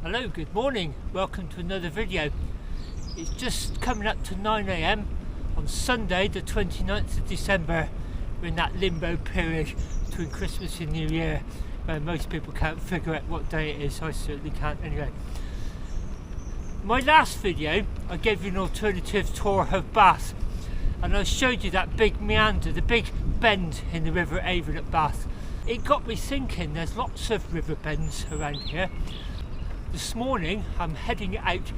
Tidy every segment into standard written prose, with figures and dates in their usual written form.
Hello, good morning, welcome to another video. It's just coming up to 9 AM on Sunday the 29th of December. We're in that limbo period between Christmas and New Year where most people can't figure out what day it is. I certainly can't anyway. My last video I gave you an alternative tour of Bath and I showed you that big meander, the big bend in the River Avon at Bath. It got me thinking there's lots of river bends around here. This morning I'm heading out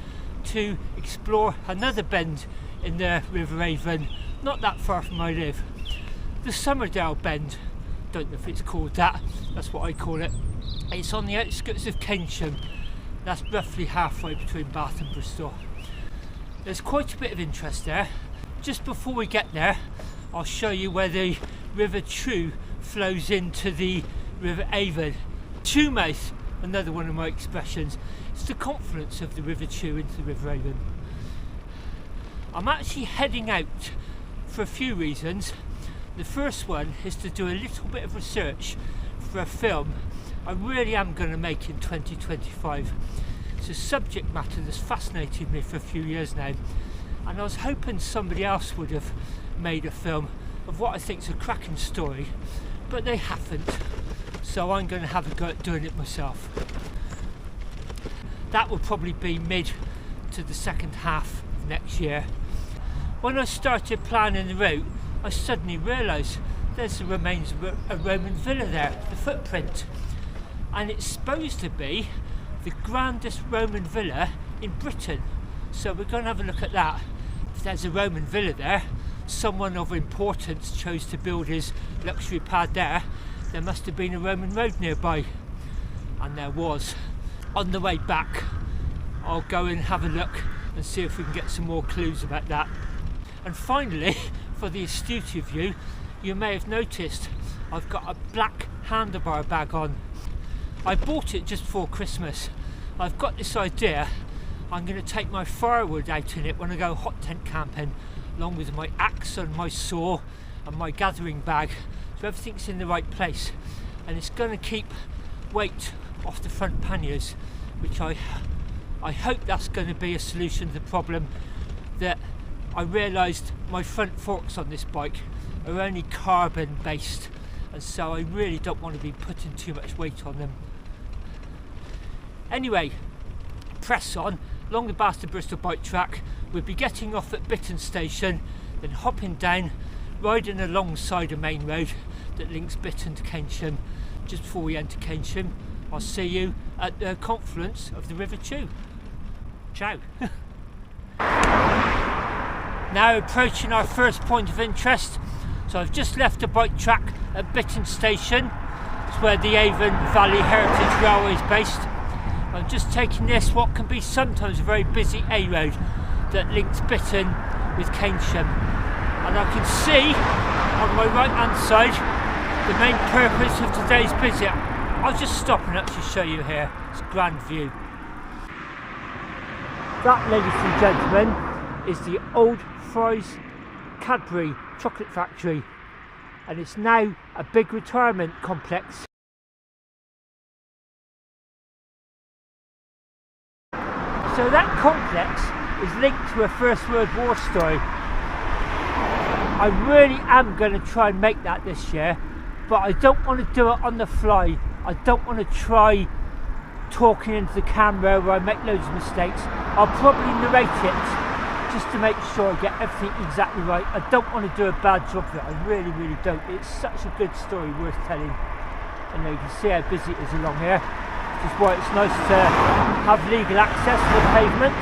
to explore another bend in the River Avon, not that far from where I live. The Somerdale Bend, don't know if it's called that, that's what I call it. It's on the outskirts of Keynsham, that's roughly halfway between Bath and Bristol. There's quite a bit of interest there. Just before we get there, I'll show you where the River True flows into the River Avon. True mouth, another one of my expressions. It's the confluence of the River True into the River Avon. I'm actually heading out for a few reasons. The first one is to do a little bit of research for a film I really am going to make in 2025. It's a subject matter that's fascinated me for a few years now, and I was hoping somebody else would have made a film of what I think is a cracking story, but they haven't. So I'm going to have a go at doing it myself. That will probably be mid to the second half of next year. When I started planning the route, I suddenly realised there's the remains of a Roman villa there, the footprint. And it's supposed to be the grandest Roman villa in Britain. So we're going to have a look at that. If there's a Roman villa there, someone of importance chose to build his luxury pad there. There must have been a Roman road nearby, and there was. On the way back I'll go and have a look and see if we can get some more clues about that. And finally, for the astute of you, you may have noticed I've got a black handlebar bag on. I bought it just before Christmas. I've got this idea I'm going to take my firewood out in it when I go hot tent camping, along with my axe and my saw and my gathering bag, so everything's in the right place, and it's going to keep weight off the front panniers, which I hope that's going to be a solution to the problem that I realised my front forks on this bike are only carbon based, and so I really don't want to be putting too much weight on them. Anyway, press on along the Bath to Bristol bike track. We'll be getting off at Bitton station, then hopping down, riding alongside a main road that links Bitton to Keynsham. Just before we enter Keynsham, I'll see you at the confluence of the River True. Ciao. Now approaching our first point of interest. So I've just left the bike track at Bitton station. It's where the Avon Valley Heritage Railway is based. I'm just taking this, what can be sometimes a very busy A road that links Bitton with Keynsham. And I can see on my right hand side the main purpose of today's visit. I'll just stop and actually show you here. It's a grand view. That, ladies and gentlemen, is the old Fry's Cadbury chocolate factory, and it's now a big retirement complex. So that complex is linked to a First World War story. I really am going to try and make that this year, but I don't want to do it on the fly. I don't want to try talking into the camera where I make loads of mistakes. I'll probably narrate it just to make sure I get everything exactly right. I don't want to do a bad job of it. I really don't. It's such a good story, worth telling. And you can see how busy it is along here, which is why it's nice to have legal access to the pavement.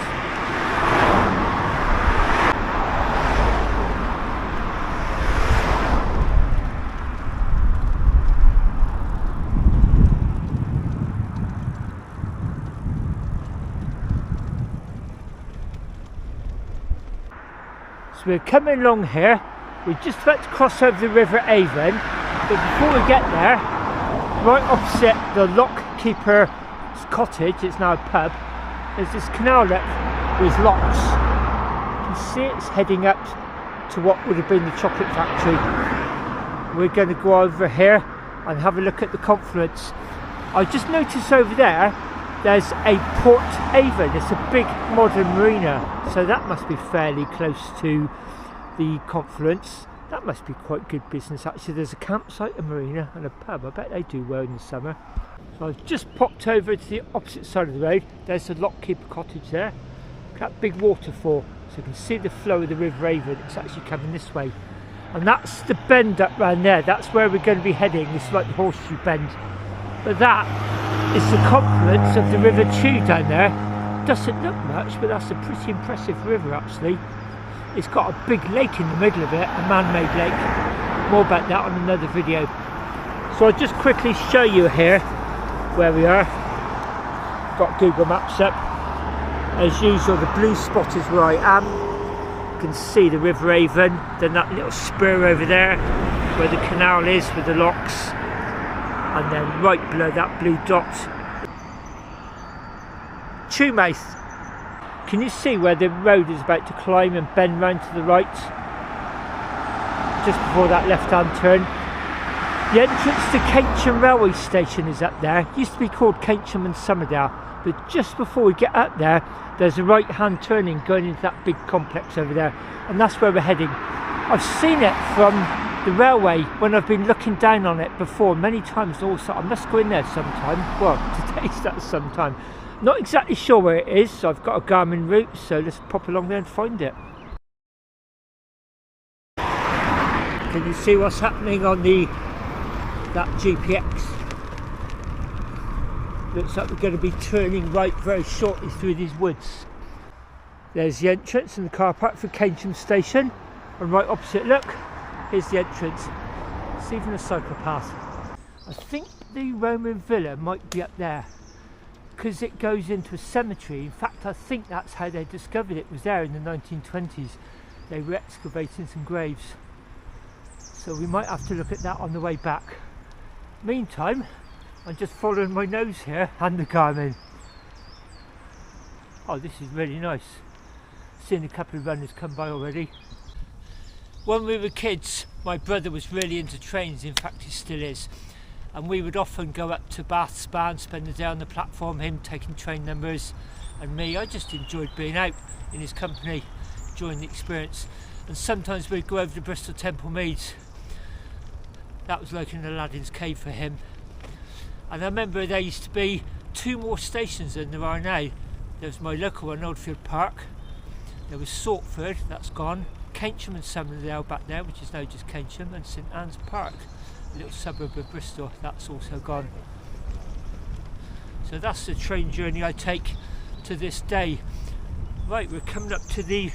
So we're coming along here. We're just about to cross over the River Avon, but before we get there, right opposite the lockkeeper's cottage, it's now a pub, there's this canallet with locks. You can see it's heading up to what would have been the chocolate factory. We're going to go over here and have a look at the confluence. I just noticed over there there's a Port Avon. It's a big modern marina, so that must be fairly close to the confluence. That must be quite good business actually. There's a campsite, a marina and a pub. I bet they do well in the summer. So I've just popped over to the opposite side of the road. There's the Lockkeeper Cottage there. Look at that big waterfall, so you can see the flow of the River Avon. It's actually coming this way. And that's the bend up round there. That's where we're going to be heading. This is like the Horseshoe Bend. But that is the confluence of the River Chew down there. Doesn't look much, but that's a pretty impressive river actually. It's got a big lake in the middle of it, a man-made lake. More about that on another video. So I'll just quickly show you here where we are. Got Google Maps up. As usual, the blue spot is where I am. You can see the River Avon, then that little spur over there where the canal is with the locks, and then right below that blue dot, Chewmouth. Can you see where the road is about to climb and bend round to the right? Just before that left-hand turn. The entrance to Keynsham railway station is up there. It used to be called Keynsham and Somerdale, but just before we get up there, there's a right-hand turning going into that big complex over there, and that's where we're heading. I've seen it from the railway when I've been looking down on it before many times. Also, I must go in there sometime. Well, today's that sometime. Not exactly sure where it is, so I've got a Garmin route, so let's pop along there and find it. Can you see what's happening on that GPX? Looks like we're going to be turning right very shortly through these woods. There's the entrance and the car park for Keynsham station, and right opposite, look, here's the entrance. It's even a cycle path. I think the Roman villa might be up there, because it goes into a cemetery. In fact, I think that's how they discovered it was there in the 1920s. They were excavating some graves. So we might have to look at that on the way back. Meantime, I'm just following my nose here and the Garmin. Oh, this is really nice. Seen a couple of runners come by already. When we were kids, my brother was really into trains. In fact, he still is. And we would often go up to Bath Spa and spend the day on the platform, him taking train numbers, and me. I just enjoyed being out in his company, enjoying the experience. And sometimes we'd go over to Bristol Temple Meads. That was like in Aladdin's cave for him. And I remember there used to be 2 more stations than there are now. There was my local one, Oldfield Park. There was Saltford, that's gone. Keynsham and Somerdale back there, which is now just Keynsham, and St Anne's Park, a little suburb of Bristol, that's also gone. So that's the train journey I take to this day. Right, we're coming up to the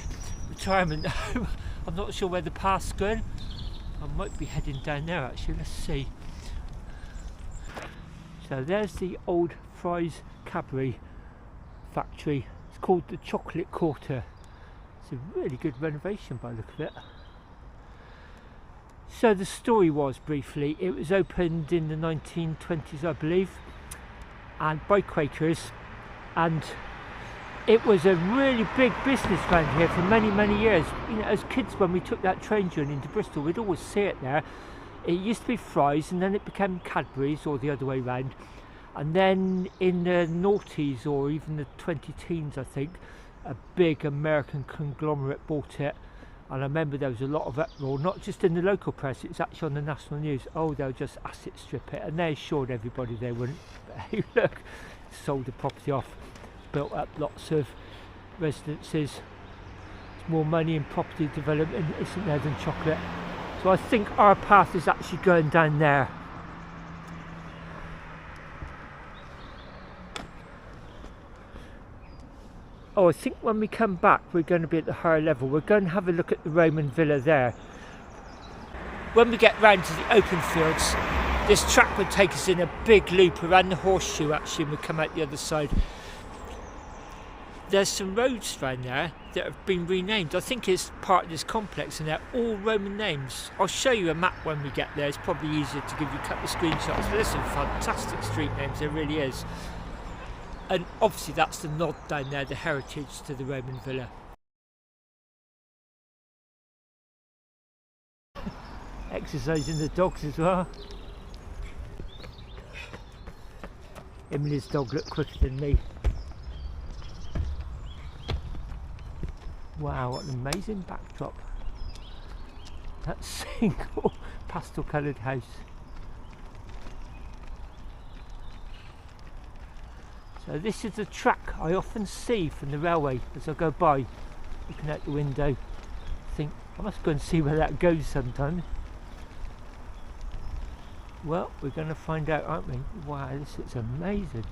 retirement home. I'm not sure where the path's going. I might be heading down there actually, let's see. So there's the old Fry's Cadbury factory. It's called the Chocolate Quarter. It's a really good renovation by the look of it. So the story was, briefly, it was opened in the 1920s I believe, and by Quakers, and it was a really big business around here for many years. You know, as kids, when we took that train journey into Bristol, we'd always see it there. It used to be Fry's, and then it became Cadbury's, or the other way round. And then in the noughties, or even the 20-teens I think, a big American conglomerate bought it. And I remember there was a lot of uproar, not just in the local press, it's actually on the national news. Oh, they'll just asset strip it, and they assured everybody they wouldn't. But hey, look, sold the property off, built up lots of residences. There's more money in property development, isn't there, than chocolate. So I think our path is actually going down there. Oh, I think when we come back we're going to be at the higher level. We're going to have a look at the Roman villa there. When we get round to the open fields, this track would take us in a big loop around the horseshoe actually, and we come out the other side. There's some roads around there that have been renamed. I think it's part of this complex, and they're all Roman names. I'll show you a map when we get there. It's probably easier to give you a couple of screenshots, but there's some fantastic street names, there really is. And obviously that's the nod down there, the heritage to the Roman villa. Exercising the dogs as well. Him and his dog look quicker than me. Wow, what an amazing backdrop. That single pastel coloured house. So this is the track I often see from the railway as I go by, looking out the window. I think I must go and see where that goes sometime. Well, we're going to find out, aren't we? Wow, this is amazing.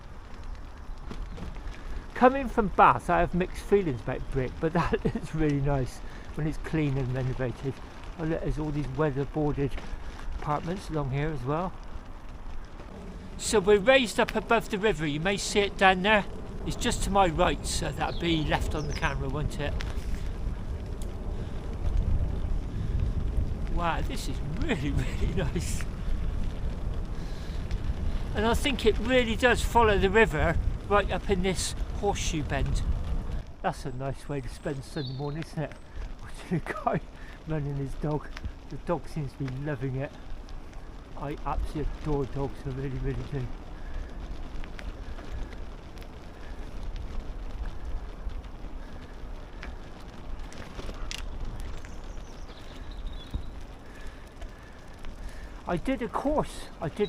Coming from Bath, I have mixed feelings about brick, but that is really nice when it's clean and renovated. Oh look, there's all these weatherboarded apartments along here as well. So we're raised up above the river. You may see it down there. It's just to my right, so that'll be left on the camera, won't it? Wow, this is really, really nice. And I think it really does follow the river right up in this horseshoe bend. That's a nice way to spend Sunday morning, isn't it? Watching a guy running his dog. The dog seems to be loving it. I absolutely adore dogs, I really, really do. I did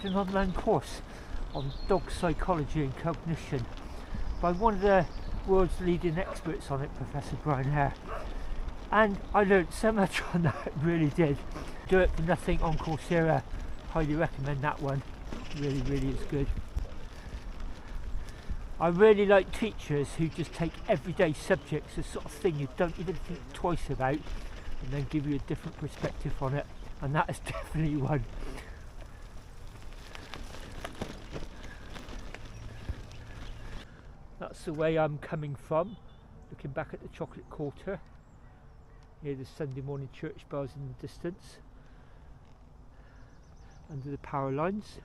an online course on dog psychology and cognition by one of the world's leading experts on it, Professor Brian Hare. And I learned so much on that, really did. Do it for nothing on Coursera. Highly recommend that one. Really, really is good. I really like teachers who just take everyday subjects, the sort of thing you don't even think twice about, and then give you a different perspective on it. And that is definitely one. That's the way I'm coming from, looking back at the chocolate quarter, near the Sunday morning church bells in the distance, under the power lines.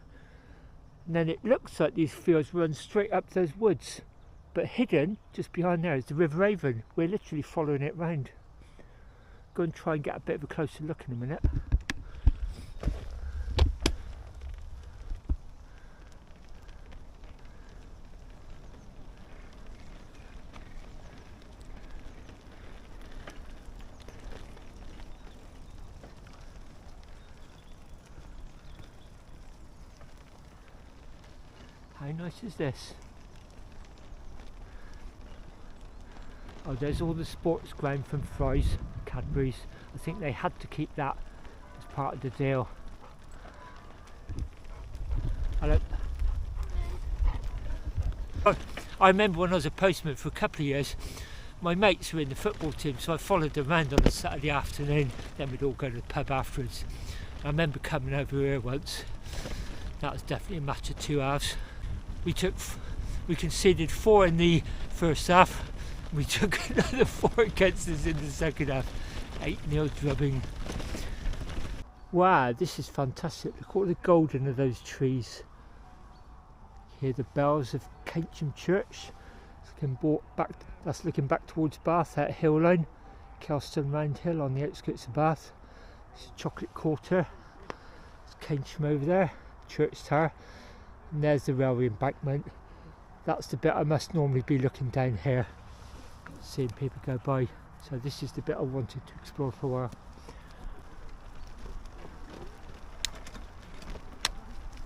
And then it looks like these fields run straight up those woods, but hidden just behind there is the River Avon. We're literally following it round. Go and try and get a bit of a closer look in a minute. How nice is this? Oh, there's all the sports ground from Fry's, Cadbury's. I think they had to keep that as part of the deal. Hello. I remember when I was a postman for a couple of years, my mates were in the football team, so I followed them around on a Saturday afternoon, then we'd all go to the pub afterwards. I remember coming over here once. That was definitely a match of 2 halves. We conceded 4 in the first half. We took another 4 against us in the second half. 8-0 drubbing. Wow, this is fantastic. Look at all the golden of those trees. Hear the bells of Keynsham Church. That's looking back towards Bath, that hill line. Kelston Round Hill on the outskirts of Bath. It's a chocolate quarter. It's Keynsham over there, church tower. And there's the railway embankment. That's the bit I must normally be looking down here, seeing people go by. So this is the bit I wanted to explore for a while.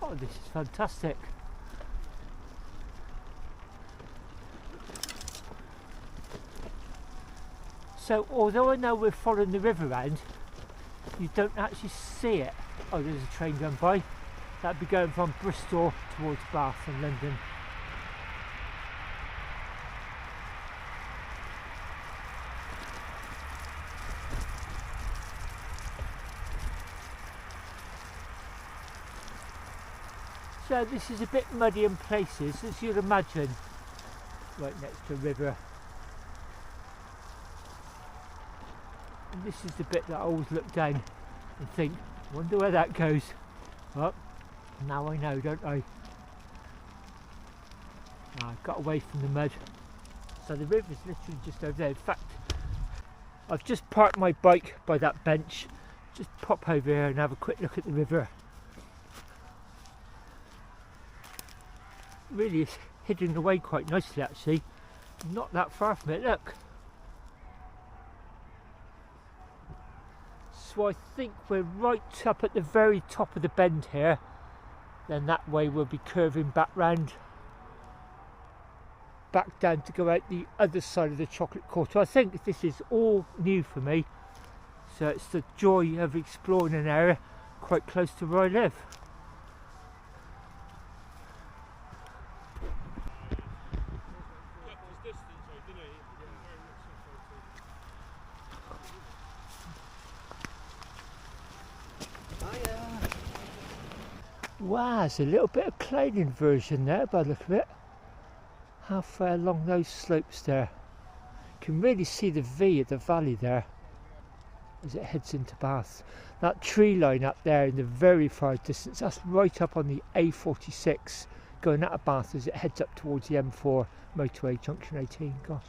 Oh, this is fantastic. So although I know we're following the river round, you don't actually see it. Oh, there's a train going by. That'd be going from Bristol towards Bath and London. So this is a bit muddy in places, as you'd imagine, right next to a river. And this is the bit that I always look down and think, wonder where that goes. Well, now I know, don't I? I got away from the mud. So the river's literally just over there. In fact, I've just parked my bike by that bench. Just pop over here and have a quick look at the river. really is hidden away quite nicely actually. Not that far from it, look. So I think we're right up at the very top of the bend here. Then that way we'll be curving back round, back down to go out the other side of the chocolate quarter. I think this is all new for me. So it's the joy of exploring an area quite close to where I live. Wow, there's a little bit of cloud inversion there by the look of it. Halfway along those slopes there. You can really see the V of the valley there as it heads into Bath. That tree line up there in the very far distance, that's right up on the A46 going out of Bath as it heads up towards the M4 motorway junction 18. Gosh,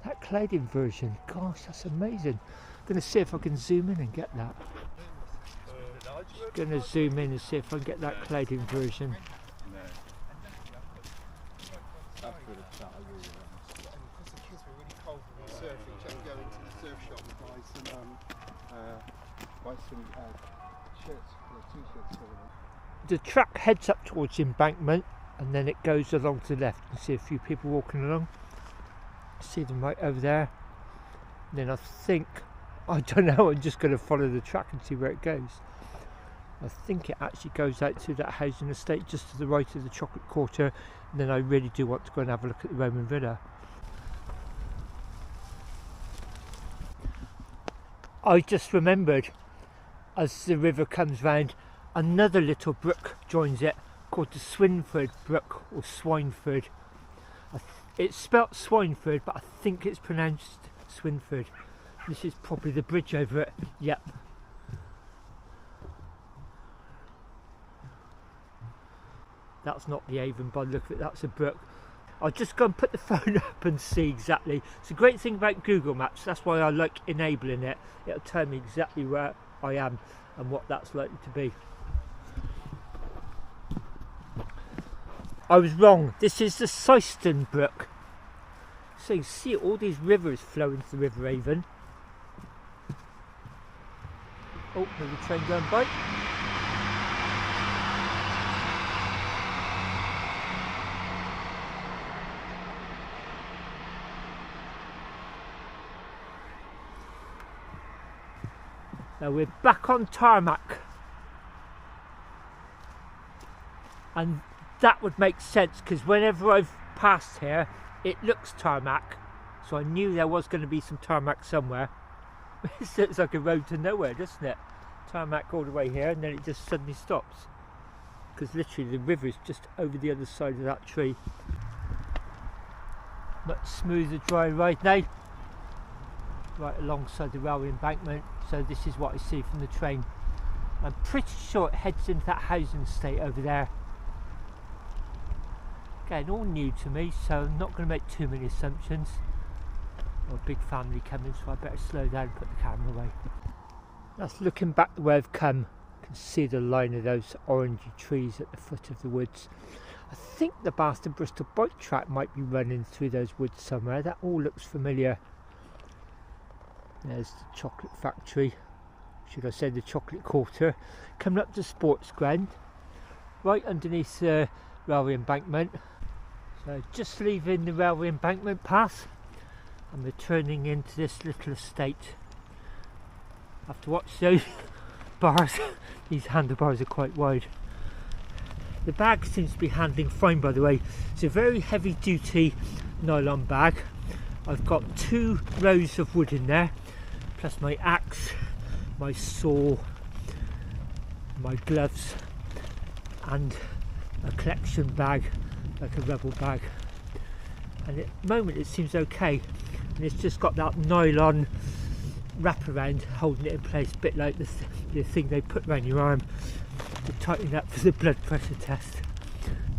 that cloud inversion, gosh, that's amazing. I'm going to see if I can zoom in and get that. Going to zoom in and see if I can get that cloud inversion. The track heads up towards the embankment and then it goes along to the left. You can see a few people walking along. See them right over there. And then I think, I don't know, I'm just going to follow the track and see where it goes. I think it actually goes out to that housing estate just to the right of the chocolate quarter, and then I really do want to go and have a look at the Roman villa. I just remembered, as the river comes round, another little brook joins it called the Swinford Brook or Swineford. It's spelt Swineford, but I think it's pronounced Swinford. This is probably the bridge over it. Yep. That's not the Avon by the look of it, that's a brook. I'll just go and put the phone up and see exactly. It's a great thing about Google Maps, that's why I like enabling it. It'll tell me exactly where I am and what that's likely to be. I was wrong, this is the Syston Brook. So you see all these rivers flow into the River Avon. Oh, there's a train going by. Now we're back on tarmac, and that would make sense because whenever I've passed here it looks tarmac, so I knew there was going to be some tarmac somewhere. It looks like a road to nowhere, doesn't it? Tarmac all the way here and then it just suddenly stops because literally the river is just over the other side of that tree. Much smoother dry ride now, right alongside the railway embankment. So this is what I see from the train. I'm pretty sure it heads into that housing estate over there. Again, all new to me, so I'm not going to make too many assumptions. Got a big family coming, so I better slow down and put the camera away. That's looking back the way I've come. You can see the line of those orangey trees at the foot of the woods. I think the Bath to Bristol bike track might be running through those woods somewhere. That all looks familiar. There's the chocolate factory, should I say the chocolate quarter, coming up to sports ground, right underneath the railway embankment. So just leaving the railway embankment path and we're turning into this little estate. I have to watch those bars, these handlebars are quite wide. The bag seems to be handling fine, by the way. It's a very heavy duty nylon bag. I've got 2 rows of wood in there, plus my axe, my saw, my gloves and a collection bag, like a rebel bag. And at the moment it seems okay, and it's just got that nylon wraparound holding it in place, a bit like the thing they put around your arm to tighten up for the blood pressure test,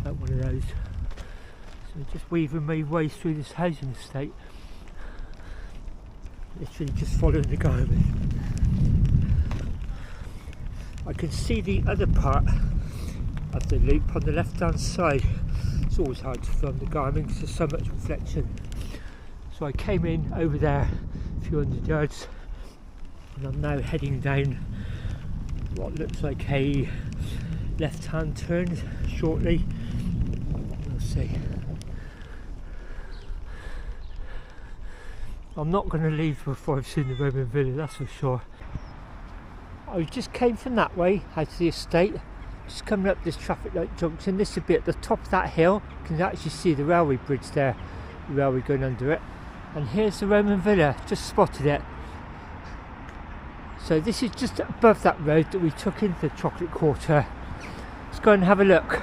like one of those. So just weaving my way through this housing estate, literally just following the garment. I can see the other part of the loop on the left hand side, It's always hard to film the gardening because there's so much reflection. So I came in over there a few hundred yards, and I'm now heading down what looks like a left-hand turn shortly. We'll see. I'm not going to leave before I've seen the Roman villa, that's for sure. I just came from that way, out to the estate, just coming up this traffic light junction. This would be at the top of that hill. You can actually see the railway bridge there, the railway going under it. And here's the Roman villa, just spotted it. So this is just above that road that we took into the Chocolate Quarter. Let's go and have a look.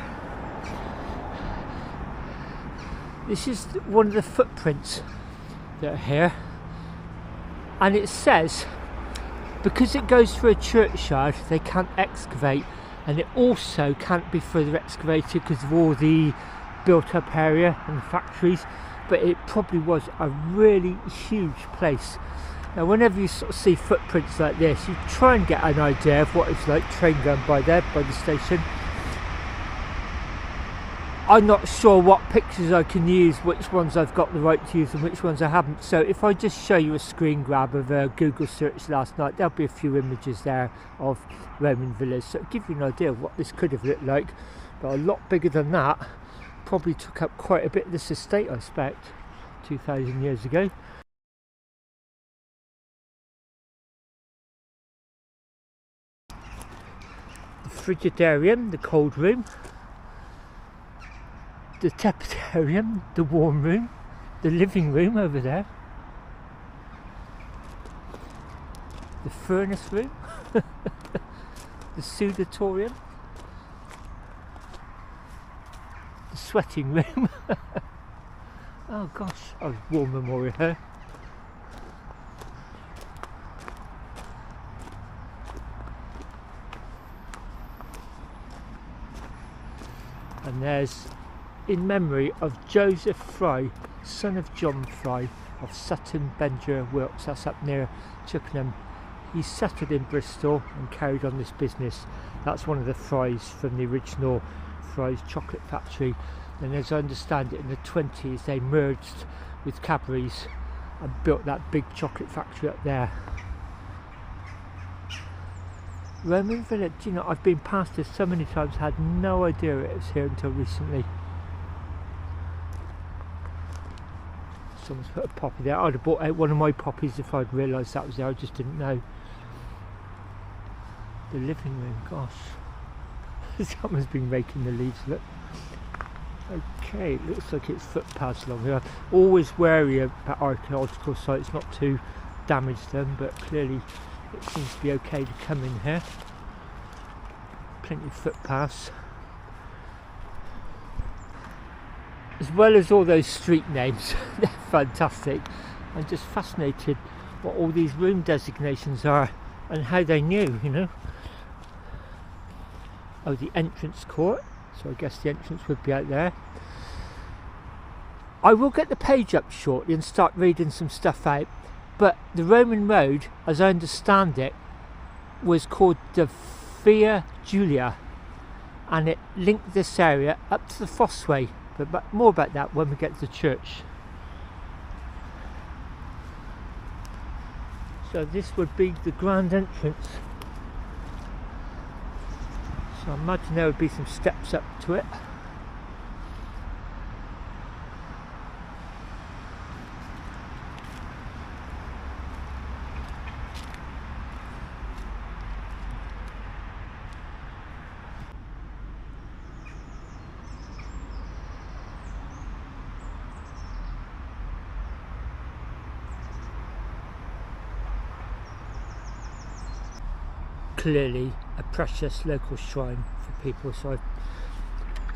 This is one of the footprints that are here, and it says because it goes through a churchyard they can't excavate, and it also can't be further excavated because of all the built up area and the factories, but it probably was a really huge place. Now whenever you sort of see footprints like this, you try and get an idea of what it's like train going by there, by the station. I'm not sure what pictures I can use, which ones I've got the right to use and which ones I haven't. So if I just show you a screen grab of a Google search last night, there'll be a few images there of Roman villas. So it'll give you an idea of what this could have looked like. But a lot bigger than that. Probably took up quite a bit of this estate, I expect, 2,000 years ago. The frigidarium, the cold room. The tepidarium, the warm room, the living room over there, the furnace room, the sudatorium, the sweating room. Oh gosh, oh, war memorial here. And there's in memory of Joseph Fry, son of John Fry of Sutton Bender Wilts, that's up near Chippenham. He settled in Bristol and carried on this business. That's one of the Frys from the original Fry's chocolate factory, and as I understand it, in the 20s they merged with Cadbury's and built that big chocolate factory up there. Roman villa, do you know, I've been past this so many times, I had no idea it was here until recently. Someone's put a poppy there. I'd have bought out one of my poppies if I'd realised that was there, I just didn't know. The living room, gosh. Someone's been raking the leaves, look. Okay, it looks like it's footpaths along here. Always wary about archaeological sites, not to damage them, but clearly it seems to be okay to come in here. Plenty of footpaths. As well as all those street names, they're fantastic. I'm just fascinated what all these room designations are and how they knew, you know. Oh, the entrance court, so I guess the entrance would be out there. I will get the page up shortly and start reading some stuff out, but the Roman road, as I understand it, was called the Via Julia, and it linked this area up to the Fossway. But more about that when we get to the church. So this would be the grand entrance. So I imagine there would be some steps up to it. Clearly a precious local shrine for people, so I'm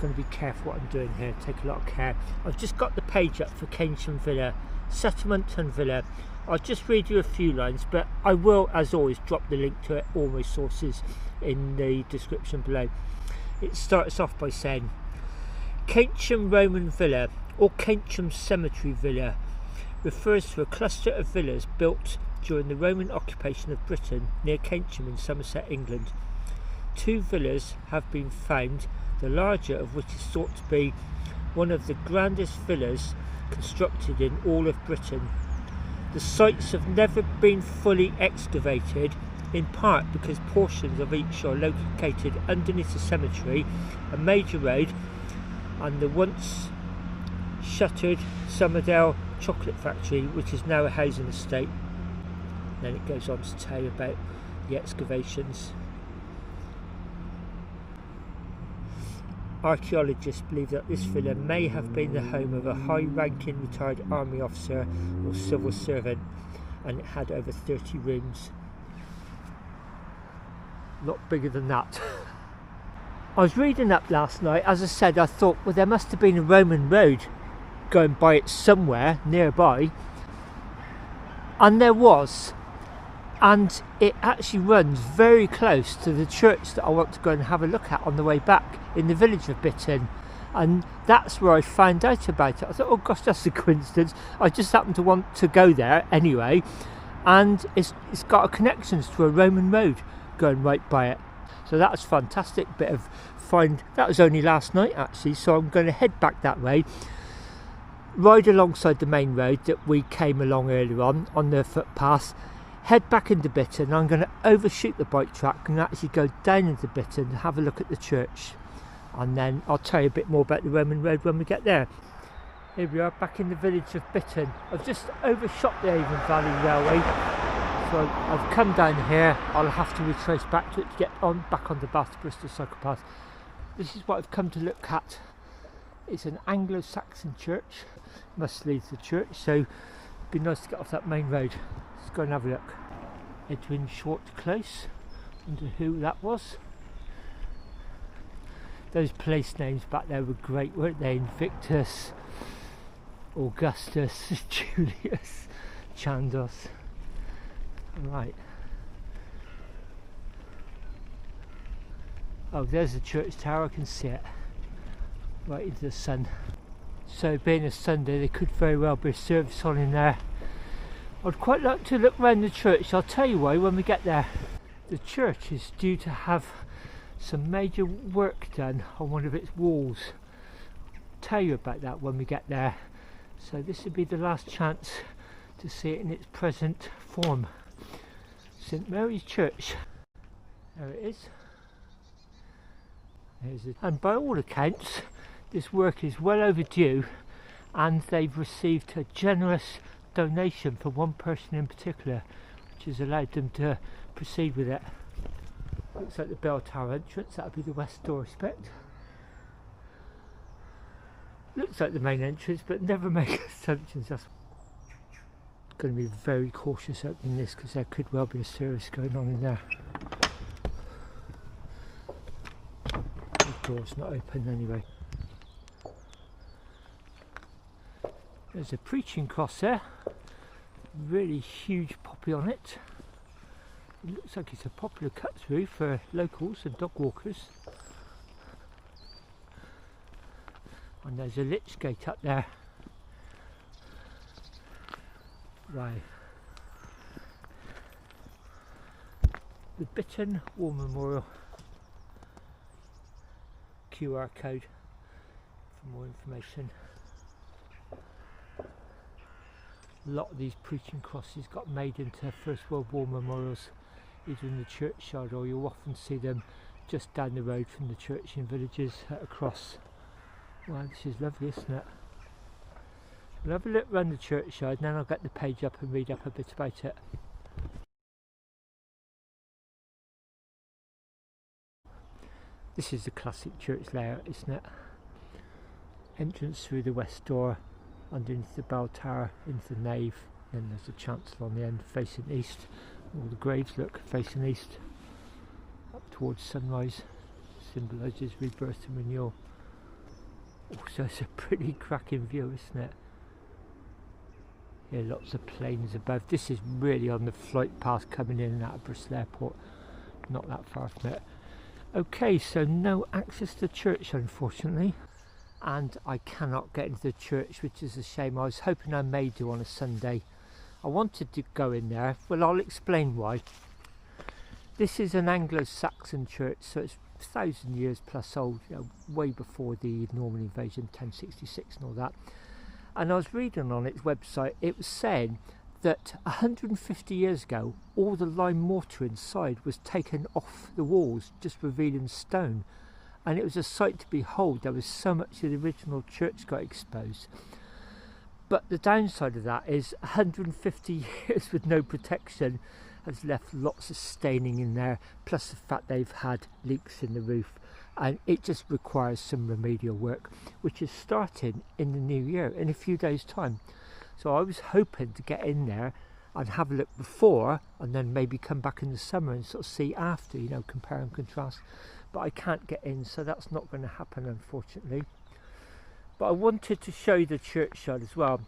going to be careful what I'm doing here, take a lot of care. I've just got the page up for Keynsham Villa, Settlement and Villa. I'll just read you a few lines, but I will, as always, drop the link to it, all my sources, in the description below. It starts off by saying, Keynsham Roman Villa, or Keynsham Cemetery Villa, refers to a cluster of villas built during the Roman occupation of Britain near Keynsham in Somerset, England. 2 villas have been found, the larger of which is thought to be one of the grandest villas constructed in all of Britain. The sites have never been fully excavated, in part because portions of each are located underneath the cemetery, a major road, and the once shuttered Somerdale chocolate factory, which is now a housing estate. Then it goes on to tell you about the excavations. Archaeologists believe that this villa may have been the home of a high-ranking retired army officer or civil servant, and it had over 30 rooms. A lot bigger than that. I was reading up last night, as I said, I thought, well, there must have been a Roman road going by it somewhere nearby, and there was, and it actually runs very close to the church that I want to go and have a look at on the way back in the village of Bitton, and that's where I found out about it. I thought, oh gosh, that's a coincidence. I just happened to want to go there anyway, and it's got connections to a Roman road going right by it. So that's a fantastic bit of find. That was only last night actually, so I'm going to head back that way, ride alongside the main road that we came along earlier on the footpath, head back into Bitton. I'm going to overshoot the bike track and actually go down into Bitton and have a look at the church, and then I'll tell you a bit more about the Roman road when we get there. Here we are back in the village of Bitton. I've just overshot the Avon Valley Railway, so I've come down here. I'll have to retrace back to it to get on back on the Bath to Bristol cycle path. This is what I've come to look at. It's an Anglo-Saxon church. Must leave the church, so it'd be nice to get off that main road. Let's go and have a look. Edwin Short Close. Wonder who that was. Those place names back there were great, weren't they? Invictus, Augustus, Julius, Chandos. Right. Oh, there's the church tower, I can see it. Right into the sun. So being a Sunday, there could very well be a service on in there. I'd quite like to look around the church. I'll tell you why when we get there. The church is due to have some major work done on one of its walls. I'll tell you about that when we get there. So this would be the last chance to see it in its present form. St Mary's Church. There it is. And by all accounts, this work is well overdue, and they've received a generous donation from one person in particular, which has allowed them to proceed with it. Looks like the bell tower entrance. That'll be the west door, I expect. Looks like the main entrance, but never make assumptions. That's going to be very cautious opening this, because there could well be a service going on in there. The door's not open anyway. There's a preaching cross there, really huge poppy on it. It looks like it's a popular cut through for locals and dog walkers. And there's a lich gate up there. Right. The Bitton War Memorial. QR code for more information. A lot of these preaching crosses got made into First World War memorials, either in the churchyard, or you'll often see them just down the road from the church in villages at a cross. Wow, this is lovely, isn't it? We'll have a look around the churchyard, and then I'll get the page up and read up a bit about it. This is the classic church layout, isn't it? Entrance through the west door, underneath the bell tower, into the nave, then there's a chancel on the end facing east. All the graves look facing east, up towards sunrise. Symbolises rebirth and renewal. Also, it's a pretty cracking view, isn't it? Here, lots of planes above. This is really on the flight path coming in and out of Bristol Airport, not that far from it. Okay, so no access to church, unfortunately. And I cannot get into the church, which is a shame. I was hoping I may do on a Sunday. I wanted to go in there. Well, I'll explain why. This is an Anglo-Saxon church, so it's 1,000 years plus old, you know, way before the Norman invasion, 1066 and all that. And I was reading on its website, it was saying that 150 years ago, all the lime mortar inside was taken off the walls, just revealing stone. And it was a sight to behold. There was so much of the original church got exposed. But the downside of that is 150 years with no protection has left lots of staining in there, plus the fact they've had leaks in the roof, and it just requires some remedial work, which is starting in the new year, in a few days' time. So I was hoping to get in there and have a look before, and then maybe come back in the summer and sort of see after, you know, compare and contrast. But I can't get in, so that's not going to happen, unfortunately. But I wanted to show you the churchyard as well.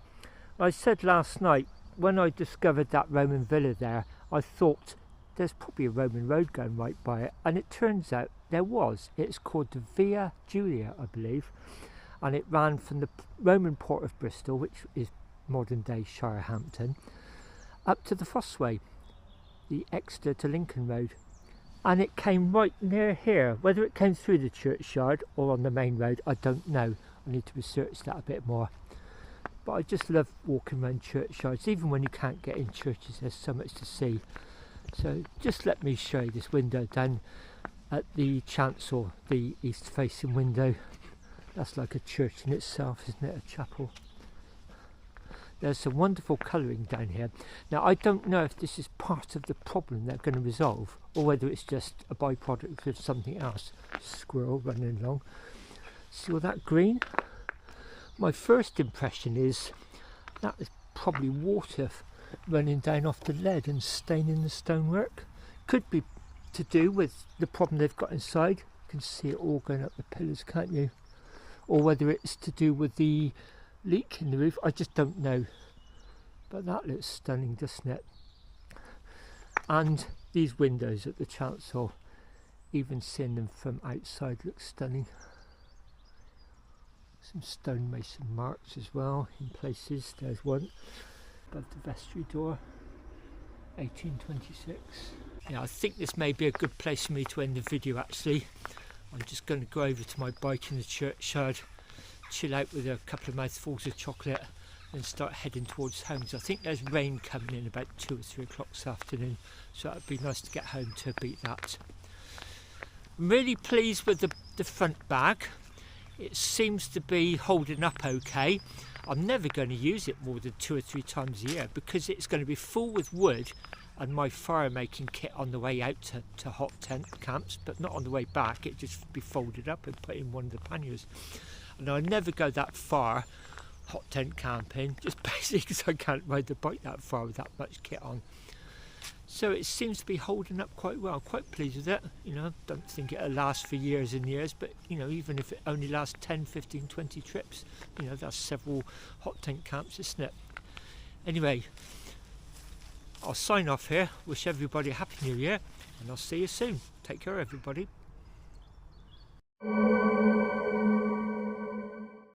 I said last night, when I discovered that Roman villa there, I thought there's probably a Roman road going right by it, and it turns out there was. It's called the Via Julia, I believe, and it ran from the Roman port of Bristol, which is modern day Shirehampton, up to the Fossway, the Exeter to Lincoln Road, and it came right near here. Whether it came through the churchyard or on the main road, I don't know. I need to research that a bit more. But I just love walking around churchyards. Even when you can't get in churches, there's so much to see. So just let me show you this window down at the chancel, the east facing window. That's like a church in itself, isn't it? A chapel. There's some wonderful colouring down here. Now I don't know if this is part of the problem they're going to resolve, or whether it's just a byproduct of something else. Squirrel running along. See all that green? My first impression is that is probably water running down off the lead and staining the stonework. Could be to do with the problem they've got inside. You can see it all going up the pillars, can't you? Or whether it's to do with the leak in the roof, I just don't know. But that looks stunning, doesn't it? And these windows at the chancel, even seeing them from outside, look stunning. Some stonemason marks as well in places. There's one above the vestry door, 1826. Yeah, I think this may be a good place for me to end the video actually. I'm just going to go over to my bike in the churchyard, chill out with a couple of mouthfuls of chocolate and start heading towards home. So I think there's rain coming in about 2 or 3 o'clock this afternoon, so it'd be nice to get home to beat that. I'm really pleased with the front bag. It seems to be holding up okay. I'm never going to use it more than 2 or 3 times a year because it's going to be full with wood and my fire making kit on the way out to hot tent camps, but not on the way back. It just be folded up and put in one of the panniers. And I never go that far hot tent camping, just basically because I can't ride the bike that far with that much kit on. So it seems to be holding up quite well. Quite pleased with it. You know, don't think it'll last for years and years, but you know, even if it only lasts 10, 15, 20 trips, you know, that's several hot tent camps, isn't it? Anyway, I'll sign off here. Wish everybody a happy new year, and I'll see you soon. Take care, everybody.